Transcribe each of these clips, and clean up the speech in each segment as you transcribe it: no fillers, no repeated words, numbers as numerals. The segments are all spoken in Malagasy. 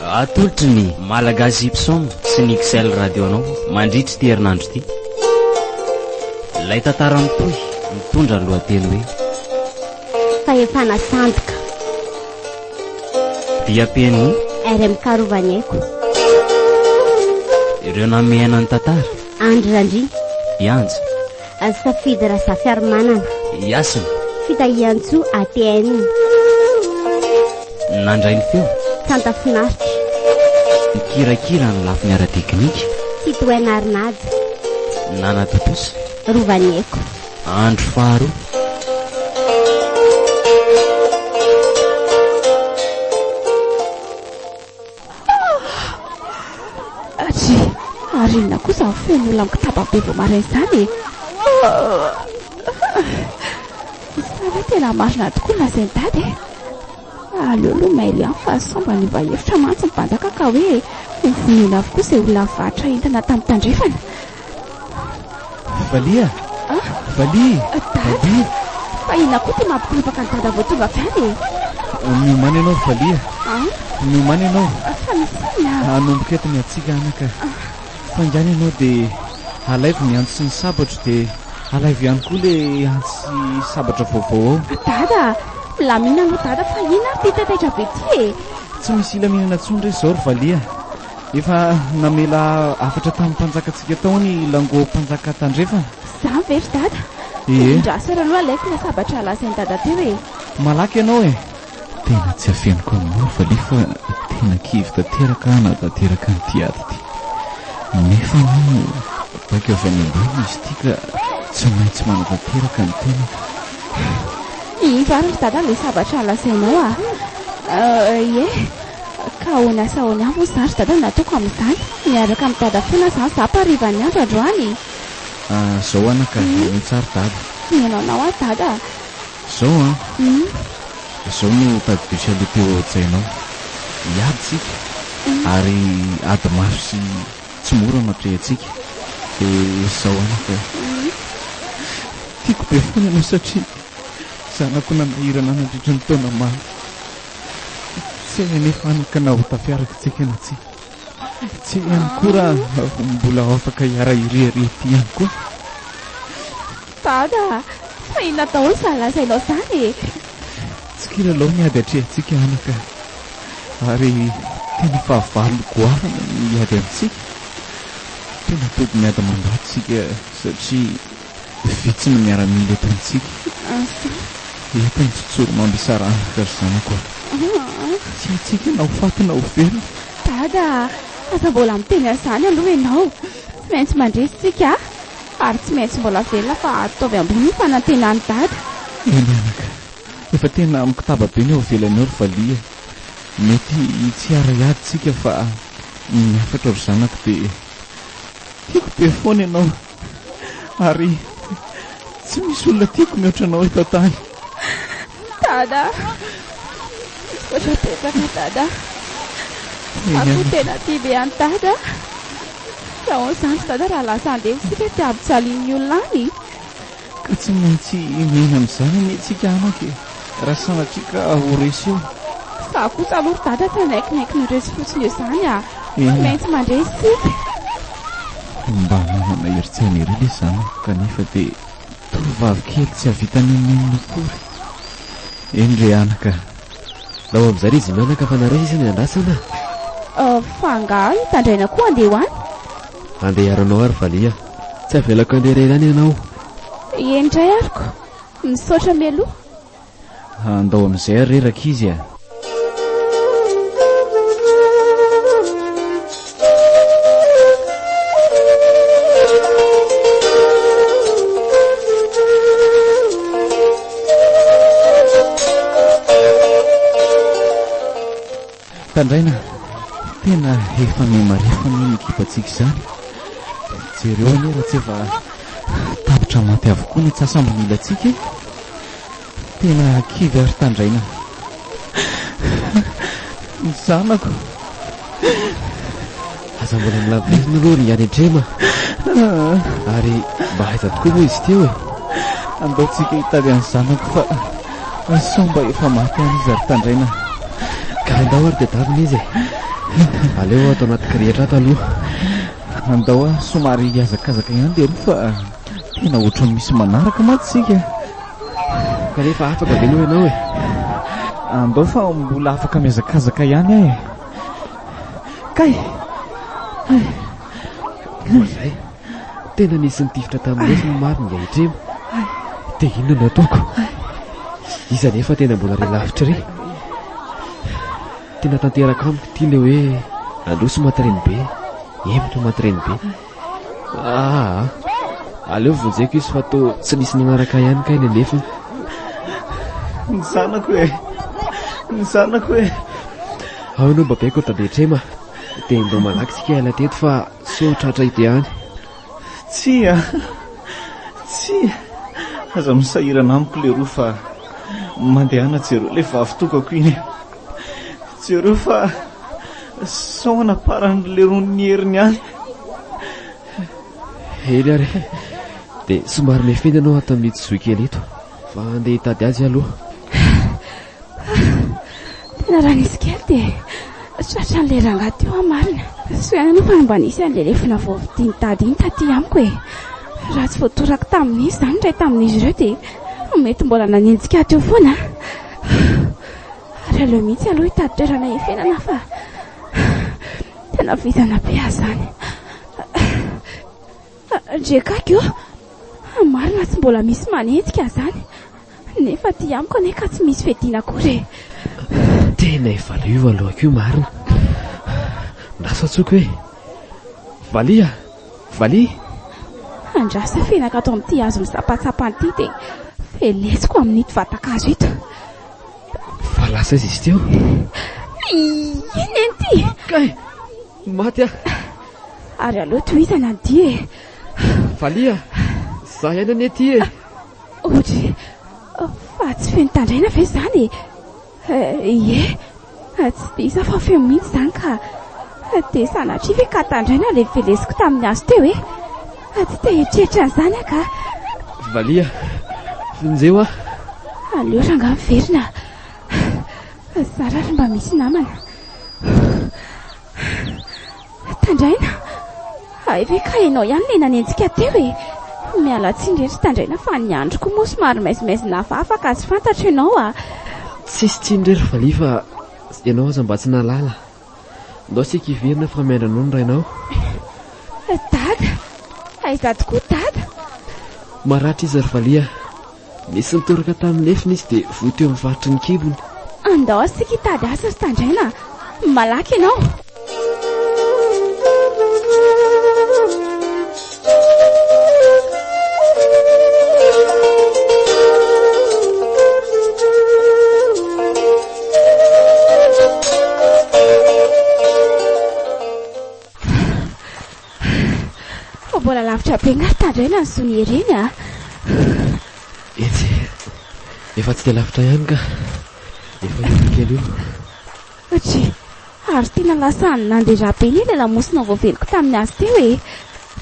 atolotry ny Malagasy Ipsom sy ny XL radio anao mandritry ty herinandro ty. Ilay tantara mitohy mitondra ny lohateny hoe fahefana sandoka dia pen'ny RMK Rovaniaiko. Ireo namiaina ny tantara Andry Randry Ianja Safidy Rasafiarmanana Iasina Fitahiantso ATN nandray ny feo Santa Finaritra mikirakira ny lafiny ara-teknika Titoena Arnady Nana Totosa Rovaniaiko. Andro faharoa Arina kosa ny feno olona mikitaba be vao maraina izany. Sara tena marina tokoa lazainy dady. Aleolo maily any fa somba ny vahefitra mantsy mibanjaka ka hoe vonona avokoa izay olona vatra entana tamin'ny tandrefana. Valia? Valia? Dady? Fa ina koa ty mampikopaka ny dada vao tonga avy any. Miomana ianao Valia? Miomana ianao? Fa misina. Anomboka eto ny atsika anaka. Fangany ianao dia alaivo ny antsy sy ny sabatra dia alaivo ihany koa ilay antsy sabatra vaovao ao. Dada, milamina no dada fa ina ty tataitra be ty. Tsy misy ilaminana tsondra izao ry Valia. Efa namela afatra tamin'ny mpanjakantsika tao ny lango mpanjaka tandrefana. Zany very dada. Indrasara aloha alaiko na sabatra lazainy dada teo e. Malaky ianao e. Tena tsy afeniko aminao Valia fa tena kivy tanteraka na tanteraka ny tiady ty. Nefa no bakeo avy any ambony izy ty ka tsy maintsy manatanteraka ny tena. Varary dada ilay sabatra lazainao Ie, ka ahoana sa ahoana ihany moa zany dada nataoko amin'izany. Miaraka amin'ny dada foana izany za pariva ny andro androany. Zao anaka mitsara dada. Mianao dada. Zao zao no tadidosy aloha teo an-tsainao. Iady tsika ary ady maro sy tsy mora matray atsika. Dia zao anaka tiako be foana ianao satria zanako nanahirana nandritra ny taona maro. Tsy nefa anaka na ho tafiaraka tsika na tsy. Tsy ihany koa raha mbola afaka hiara-hirihary ety ihany koa. Dada, fa inona daholo izany lazainao izany? Tsy kilalao miady atrehantsika anaka. Ary tena fahavalo goavana miady amintsika. Tena tody miady mandatsika satria vitsy no miara-mila eto amintsika. Eto ny tsitsoro mambisarana ry zanako. Tsy atsika na ho faty na ho very. Dada, aza mbola miteny an'izany aloha ianao. Tsy maintsy mandresy tsika ary tsy maintsy mbola velona fa ataovy ambony ny fanantenany dada. Eny anaka, efa tena mikitaba be ny eo avelanao ry Valia. Mety tsy ara-iady tsika fa miafatra ry zanako dia tiako be foana ianao ary tsy misy olona tiako mihoatra anao eto tany. Dada, koatra petraka dada. Ako tena tia be any dada. Fa ahoana izany dada raha lasa andevitsika ty abitsalian'ny olona any. Ka tsy maintsy mihena amin'izany anetsika anaka e. Raha sanatrika ho resy eo. Fa kosa aloha dada fa naikinaiky ny resy fotsiny eo izany Tsy maintsy mandresy tsika. Mba manana herin-tsaina ery ilay zanako kanefa dia tovovavy kely tsy havitany amin'ny akory. Eny re anaka. Lao amin'izany izy manaka fa nareo izy ny andrasana. Fa angaha hitandraina koa andeha ho any. Andeha hiaranao ary Valia. Tsy avelako andeha iray ihany ianao. Endray ariko. Misaotra mialoha. Andao amin'izay ary reraka izy Tandraina, tena efa mimarefana ny ekipantsika izany. Jereo anie raha tsy efa tapitra maty avokoa ny tsasambogn'ila antsika. Tena kivy ary Tandraina. Ny zanako. Aza mbola milavolizina aloha ny any an-trema. Ary mba haiza tokoa moa izy teo Andaontsika hitady any zanako fa somba efa maty any izy ary Tandraina. Ka andao ary dia davina izy aleo atao anaty kirihitra ato aloha. Andao somary hiazakazaka ihany dia fa tena ohatrany misy manaraka maty sika. Kanefa afaka ve aloha ianao e? Andao fa mbola afaka miazakazaka ihany ahy. Kay Zay tena nisy nitifitra tamin'ny lesy marina ny ahitremo. Dia inona no ataoko? Iza nefa tena mbola ry lavitra ry. Tena tanteraka amiko ity le hoe androso maty reny be, emitra maty reny be. Aleo vonjeko izy fa to tsy nisy nanaraka ihany kay le nefiny. ny zanako e. Ao no babaiko tadetrema. Dia ndao malaky sika ela teto fa so tratra ity ihany. Tsy aza misahirana amiko le roa fa mandehana jereo le vavy tokako iny. Jereo fa sao naparany le ron'ny heriny any. Ely ary dia somary mefeny ianao atao miditsy kely eto fa andeha hitady azy aloha. Tena raha nisy kely dia tratra n'le rangahy teo marina. Soana anao fa mba nisy an'le lefina voavidiany tady iny taty amiko e. Raha tsy voatoraka tamin'izy izany indray tamin'izy ireo dia mety mbola nanenjika teo foana. Ary aleo mihitsy aloha hitady toerana efenana fa tena vizana be ahy izany. Ndrekako io marina tsy mbola misy manenjika izany nefa ty amiko ane ka tsy misy fedina akory. Tena efa io alohako io marina. Nasa tsoko hoe Valia andrasa fenaka ato amin'ity hazo misampatsapany ity dia velesiko amin'ito vatakazo ito. Fa lasa izy teo. Iny ity Kay maty ary aloha tohizana ny dia e. Valia za ihany ane ty e. Ohatra fa tsy feno tandraina ve izany ie tsy bisa fa feo mihitsy izany ka dia sanatria ve ka tandraina le velesiko tamin'ny hazo teo e. Tsy te hieritreritra an'izany aka. Valia finjeo a. Aleo ranga miverina zara ary mba misy namana. Tandraina ve ka ianao ihany le nanenjika teo e. Miala tsindretra tandraina fa ny androko moa somary maizimaizina hafahafa ka tsy fantatra ianao a. Tsisy tsindrery Valia fa ianao aza mba tsy nalala. Ndao sika hiverina fa miandrana no rainao. Dada aiza tokoa dada. Maratra izy ry Valia. Nisy nitoraka tamin'ny lefiny izy dia voa teo amin'ny faritry ny kibony. Andao sika hitady asa sy tandraina. Malaky ianao. Mbola lavitra be ngary tandraina ny sony ireny a. Etsy efa tsy dia lavitra ihany ka efa io kely io. Tsy ary tena lasa ny nandeha be ny ilay lamosina voaveliko tamin'ny azy teo e.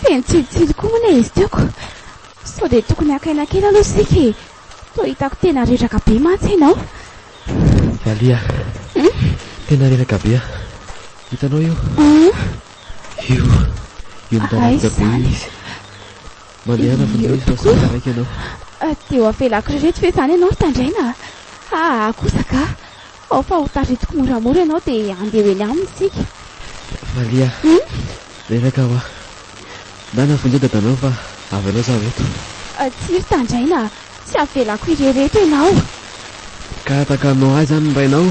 Feno tsilotsilo koa moa izy teoko. Sao dia tokony akaina kely aloha sika e. Toa hitako tena reraka be mantsy ianao. Valia tena reraka be a. Hitanao io io mitarika be izy. Mandehana fa izy fa saraiky ianao. Teo avelako rehetra ve izany ianao tandraina. Kosaka ao fa ho taritiko moramora ianao dia andeha eny aminy sika. Valia reraka ho a. Nda navonjeo dadanao fa avy anao zaho eto. Tsiry tandraina tsy avelako irereto ianao. Ka takanao azy zany rainao.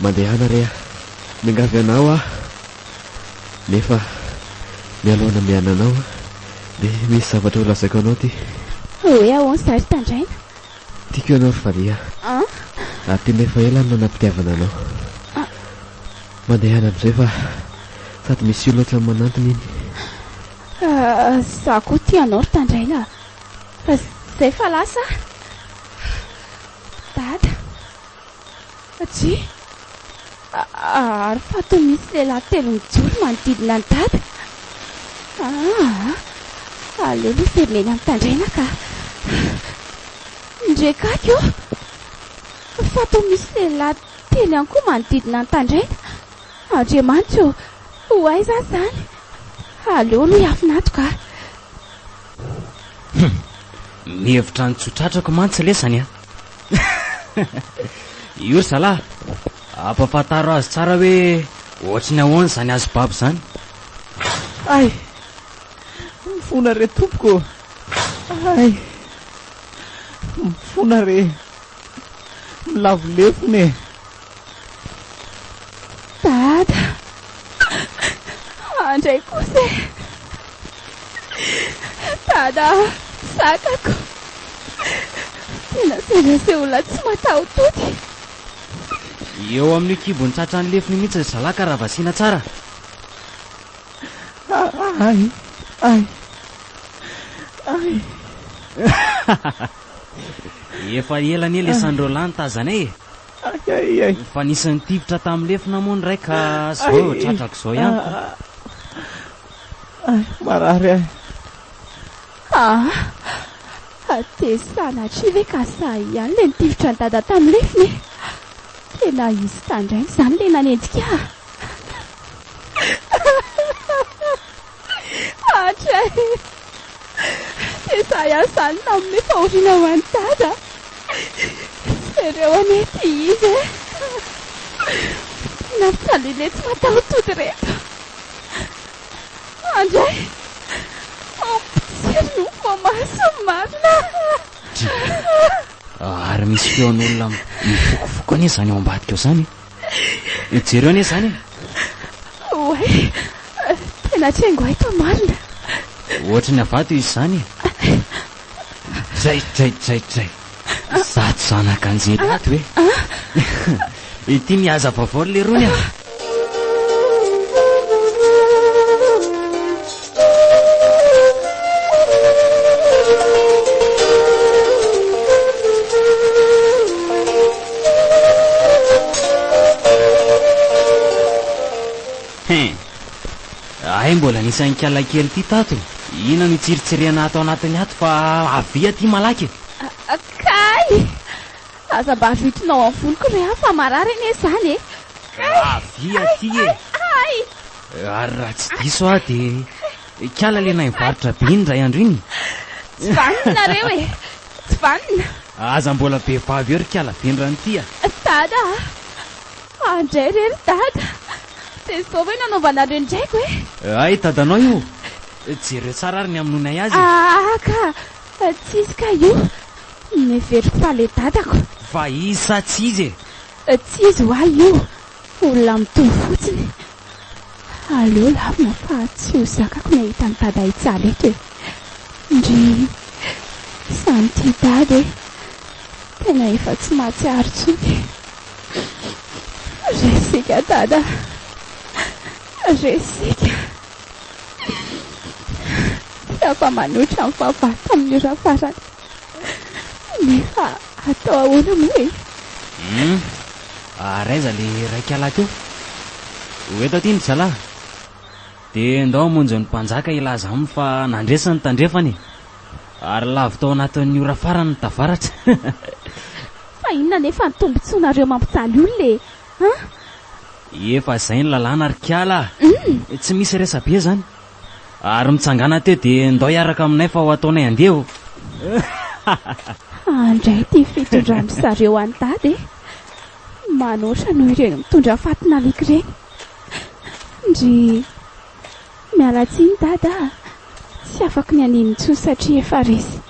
Mandehana rea mingavy anao a. Nefa mialoana miananao dia misy zavatra ho lazaiko anao ty. Hoe ahoana zary tandraina. Tiako ianao ry Valia. Ary tena efa ela no nampitiavana anao. Mandehana amin'izay fa sady misy olona ohatran'ny manantona iny. Za koa tianao ry tandraina. Zay fa lasa dada. Tsy ary fa toa misy lehilahy telo mijoro manodidina ny dada. Aleo aloha verina amin'ny tandraina ka ndrekako io fa toa misy lehilahy telo ihany koa manodidina ny tandraina. Andriamanitra ho aiza zany? Aleo aloha hiafinato ka. Mihevitra ny tsotratrako mantsy lesany a. Io ry zalahy, ampafantaro azy tsara hoe ohatry ny ahoana zany azo babo zany. Ay, mifona re tompoko. Ay, mifona re, milavolefone. Dada, andray kosa. Dada, sakako. Tena se olona tsy matahototy. Eo amin'ny kibony tratran'ny lefiny mihitsy ry zalahy ka raha vasina tsara. Ay, ay, ay. Efa ela ny lesandro lany tazanay. Ay, ay. Fa nisan'ny tivitra tamin'ny lefina moa ny ray ka zao tratrako zao ihany. Ay, marary ay. Tesanatry ve ka sa ihany le nitivitra ny dada tamin'ny lefiny. Tena izy tandray izany le nanendrika. Andray, tesa ihany amin'ny fahoriana ho an'ny dada. Ireo anety izy nampitsalile tsy matahototy reto. Andray, tsiry no fo maso marina. Ary misy feon'olona mifokofoko ane zany ao ambadika eo zany. Jereo ane zany. Oay, tena tsy haingo aito marina. Ohatry ny avato izy zany. Tray. Zato zanaka anjely ato hoe. Ity mihaza vaovao le rony a. Ay, mbola nisan'ny kiala kely ty tato. Ina no tsiritsirena ato anatiny ato fa avia ty malaky. Kay! Aza mba vitinao amin'ny voloko re fa marary ane zany e. Avia ty e. Ay! Ary raha tsy diso a de kiala le nahivarotra be iny ray andro iny. Tsy vaninareo e. Tsy vanina. Aza mbola be vavy eo ry kiala vendrany ty a. Dada, andray rery dada. Dia zao hoe nanaovanareo indraiky hoe. Ay, dadanao io. Jereo tsara ary ny aminonay azy. Ka tsisy ka io. Neveriko fa le dadako. Fa izy sa tsy izy e? Tsy izy ho ahy io. Olona mitovy fotsiny. Aleo lavina fa tsy ho zakako ny ahita ny dada itsala eto e. Ndry samy ty dada e. Tena efa tsy mahatsiaro tsony. Resika dada. Resika. Afa manoatra amin'ny fahavata amin'ny ora farany. Nefa atao ahoana moa e. Araiza le raika teo. Hoeto aty ny zalahy. Dia ndao monjo ny mpanjaka ilaza aminy fa nandresany tandrefany. Ary lavo tao anatin'ny ora farany ny tavaratra. Fa inona nefa ny tombontsoanareo mampijaly olona e? Efa izay ny lalàna ary kiala. Tsy misy resabe zany. Ary mitsangana teo dia ndao hiaraka aminay fa ho ataonay andeho. Andray ty fitondrany zareo any dada e. Manoatra noho ireny mitondra fatina liko ireny. Ndry mialatsiny dada. Tsy afaka ny aniny intsony satria efa resy.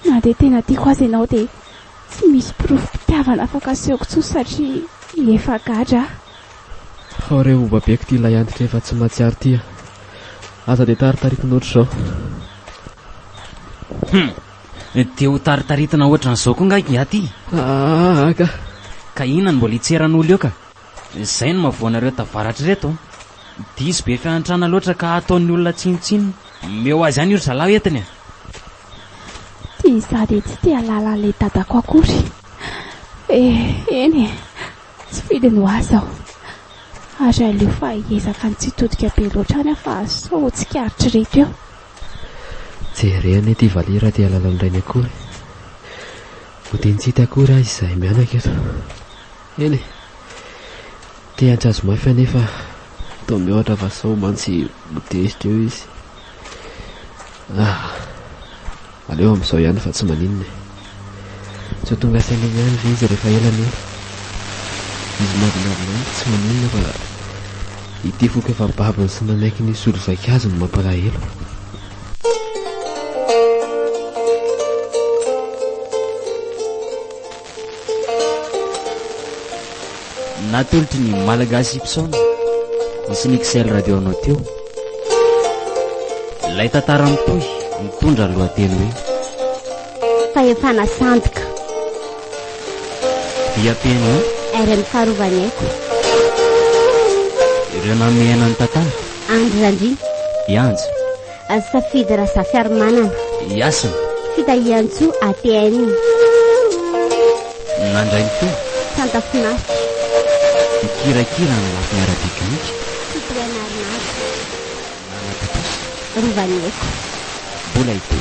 Na dia tena tiako azy ianao dia tsy misy profim-pitiavana afaka asehoko tsony satria efa gadra. Ao reo obabeko ty ilay antitra efa tsy mahatsiaro ty a. Aza dia taritariko n'oatra zao. Dia ho taritaritina ohatran'izao koa ngaky aty. Ka inona ny mbola hitseran'olo eo ka? Izay no mahavoanareo tavaratra reto. Diso be fiantrana loatra ka ataon'ny olona tsinitsiny. Meo azy ihany io ry zalahy entiny. Tia izaho dia tsy tia halala an'ilay dadako akory. Eny, tsy fidiny ho azy aho. Ary aleo fa hiezaka ny tsy todika be loatra any fa sao tsikaritra reto eo. Jereny ity valira ty halala an'ireny akory. Ho tiany tsy hita akory azy izay mianaka eto. Eny, Te antsazo mafy anefa tao mihoatra fa sao mantsy modesitra eo izy. Aleo amin'izao ihany fa tsy maninona. Tsy ho tonga saina ihany ve izy rehefa ela ela. Izy mavinavina tsy maninona fa ity foka efa babiny sy nanaiky ny solo-zakazy no mampalahelo. natolotry ny malagasy ipson nisy nixel radio anao teo. Ilay tantara mitohy mitondra lohateny hoe fahefana sandoka viam-piaina ary ny faharovany aiko ireo namehana ny tantara andrandry ianjo safidy raha zafiaromanana iasana fitahiantso ATN nandrainy teo santa finaritra mikirakira ny lafiny ara-pikinika fitoanarinazy nanataposy rovany aiko mbola ite